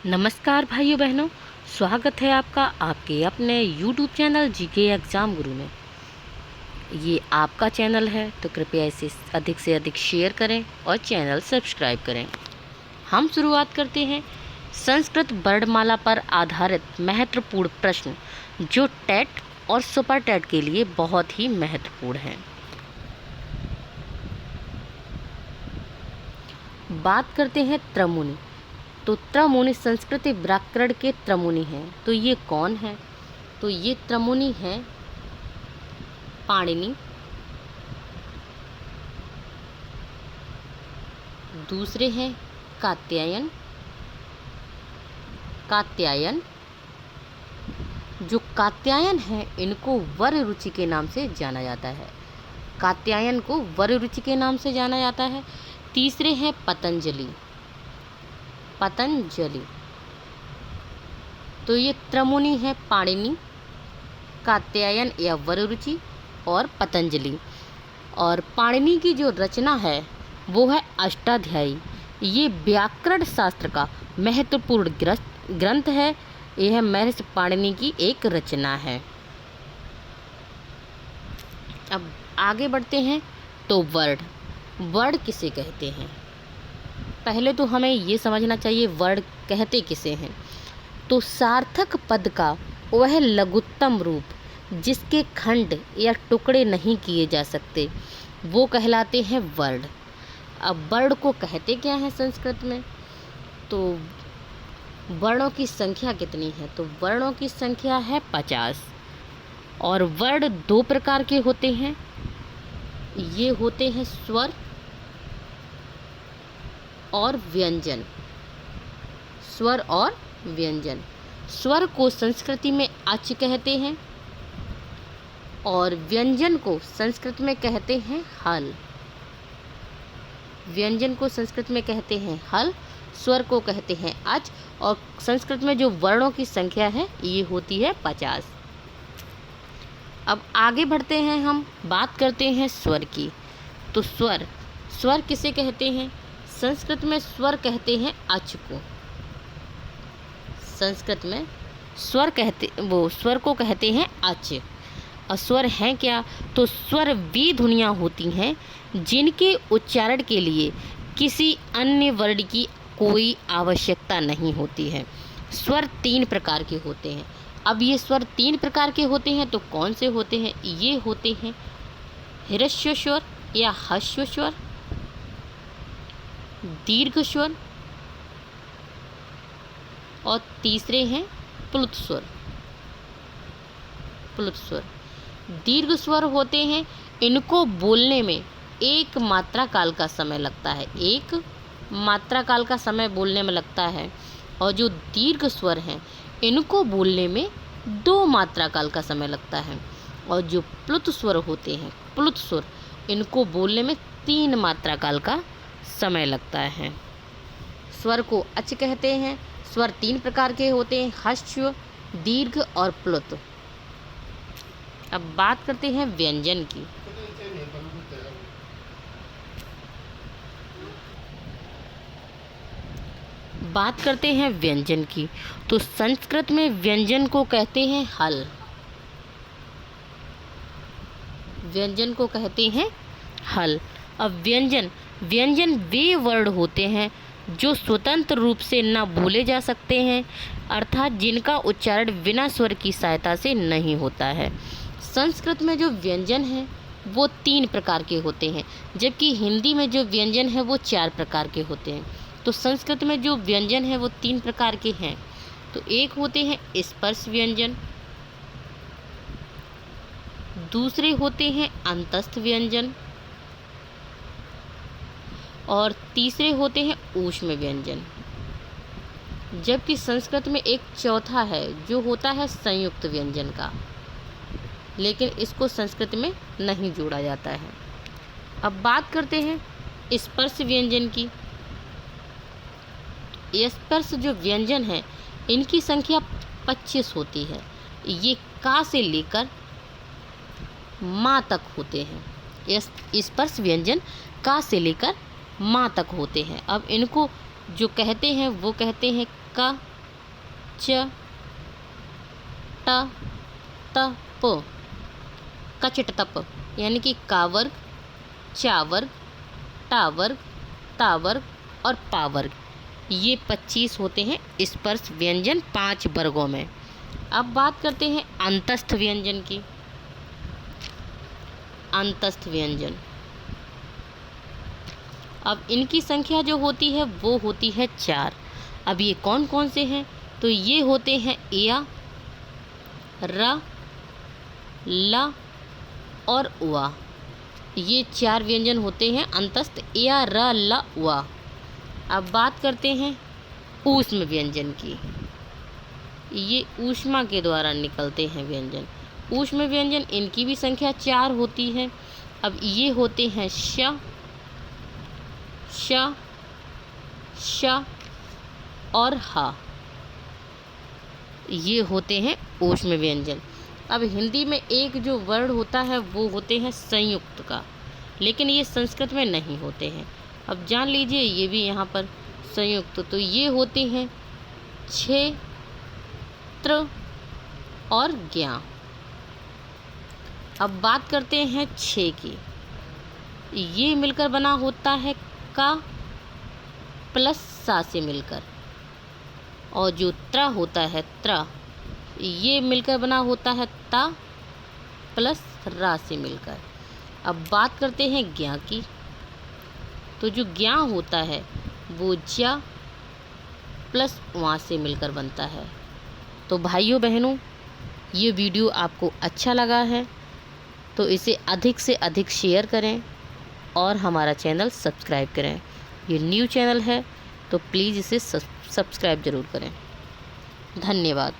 नमस्कार भाइयों बहनों, स्वागत है आपका आपके अपने यूट्यूब चैनल जीके एग्ज़ाम गुरु में। ये आपका चैनल है तो कृपया इसे अधिक से अधिक शेयर करें और चैनल सब्सक्राइब करें। हम शुरुआत करते हैं संस्कृत वर्णमाला पर आधारित महत्वपूर्ण प्रश्न जो टेट और सुपर टेट के लिए बहुत ही महत्वपूर्ण हैं। बात करते हैं त्रमुनि। तो त्रमुनि संस्कृत व्याकरण के त्रमुनि हैं। तो ये कौन है? तो ये त्रमुनि हैं पाणिनि, दूसरे हैं कात्यायन। जो कात्यायन है इनको वररुचि के नाम से जाना जाता है। कात्यायन को वररुचि के नाम से जाना जाता है। तीसरे हैं पतंजलि। तो ये त्रमुनि है पाणिनि, कात्यायन या वररुचि और पतंजलि। और पाणिनि की जो रचना है वो है अष्टाध्यायी। ये व्याकरण शास्त्र का महत्वपूर्ण ग्रंथ है। यह महर्षि पाणिनि की एक रचना है। अब आगे बढ़ते हैं। तो वर्ण किसे कहते हैं? पहले तो हमें ये समझना चाहिए वर्ण कहते किसे हैं। तो सार्थक पद का वह लघुत्तम रूप जिसके खंड या टुकड़े नहीं किए जा सकते वो कहलाते हैं वर्ण। अब वर्ण को कहते क्या है संस्कृत में? तो वर्णों की संख्या कितनी है? तो वर्णों की संख्या है 50। और वर्ण दो प्रकार के होते हैं। ये होते हैं स्वर और व्यंजन। स्वर और व्यंजन। स्वर को संस्कृति में अच कहते हैं और व्यंजन को संस्कृत में कहते हैं हल। व्यंजन को संस्कृत में कहते हैं हल, स्वर को कहते हैं अच। और संस्कृत में जो वर्णों की संख्या है ये होती है 50। अब आगे बढ़ते हैं, हम बात करते हैं स्वर की। तो स्वर किसे कहते हैं? संस्कृत में स्वर कहते हैं अच को। संस्कृत में स्वर को कहते हैं अच। और स्वर हैं क्या? तो स्वर वे ध्वनियाँ होती हैं जिनके उच्चारण के लिए किसी अन्य वर्ण की कोई आवश्यकता नहीं होती है। स्वर 3 प्रकार के होते हैं। अब ये स्वर 3 प्रकार के होते हैं तो कौन से होते हैं? ये होते हैं ह्रस्व स्वर या ह्रस्व स्वर, दीर्घ स्वर और तीसरे हैं प्लुत स्वर। दीर्घ स्वर होते हैं, इनको बोलने में एक मात्रा काल का समय लगता है। एक मात्रा काल का समय बोलने में लगता है। और जो दीर्घ स्वर हैं इनको बोलने में 2 मात्रा काल का समय लगता है। और जो प्लुत स्वर होते हैं, प्लुत स्वर, इनको बोलने में 3 मात्रा काल का समय लगता है। स्वर को अच कहते हैं। स्वर 3 प्रकार के होते हैं, ह्रस्व, दीर्घ और प्लुत। अब बात करते हैं व्यंजन की। तो संस्कृत में व्यंजन को कहते हैं हल। अब व्यंजन वे वर्ण होते हैं जो स्वतंत्र रूप से न बोले जा सकते हैं, अर्थात जिनका उच्चारण बिना स्वर की सहायता से नहीं होता है। संस्कृत में जो व्यंजन हैं वो 3 प्रकार के होते हैं, जबकि हिंदी में जो व्यंजन है वो 4 प्रकार के होते हैं। तो संस्कृत में जो व्यंजन है वो 3 प्रकार के हैं। तो एक होते हैं स्पर्श व्यंजन, दूसरे होते हैं अंतस्थ व्यंजन और तीसरे होते हैं ऊष्म व्यंजन। जबकि संस्कृत में एक चौथा है जो होता है संयुक्त व्यंजन का, लेकिन इसको संस्कृत में नहीं जोड़ा जाता है। अब बात करते हैं स्पर्श व्यंजन की। स्पर्श जो व्यंजन है इनकी संख्या 25 होती है। ये का से लेकर माँ तक होते हैं। स्पर्श व्यंजन का से लेकर माँ तक होते हैं। अब इनको जो कहते हैं वो कहते हैं क, च ट त प कचट तप, यानी कि का वर्ग, चा वर्ग, टा वर्ग, ता वर्ग और पा वर्ग, ये 25 होते हैं स्पर्श व्यंजन 5 वर्गों में। अब बात करते हैं अंतस्थ व्यंजन की। अंतस्थ व्यंजन, अब इनकी संख्या जो होती है वो होती है 4। अब ये कौन कौन से हैं? तो ये होते हैं या, र, ला और वा। ये 4 व्यंजन होते हैं अंतस्थ, या, र, ल, वा। अब बात करते हैं ऊष्म व्यंजन की। ये ऊष्मा के द्वारा निकलते हैं व्यंजन। ऊष्म व्यंजन, इनकी भी संख्या 4 होती है। अब ये होते हैं श, श, श और ह। ये होते हैं ऊष्म व्यंजन। अब हिंदी में एक जो वर्ड होता है वो होते हैं संयुक्त का, लेकिन ये संस्कृत में नहीं होते हैं। अब जान लीजिए ये भी यहाँ पर संयुक्त, तो ये होते हैं क्षेत्र और ज्ञा। अब बात करते हैं छे की। ये मिलकर बना होता है का प्लस सा से मिलकर, और जो त्र होता है त्र, ये मिलकर बना होता है ता प्लस रा से मिलकर। अब बात करते हैं ज्ञा की। तो जो ज्ञा होता है वो ज्या प्लस वहाँ से मिलकर बनता है। तो भाइयों बहनों, ये वीडियो आपको अच्छा लगा है तो इसे अधिक से अधिक शेयर करें और हमारा चैनल सब्सक्राइब करें। ये न्यू चैनल है तो प्लीज़ इसे सब्सक्राइब ज़रूर करें। धन्यवाद।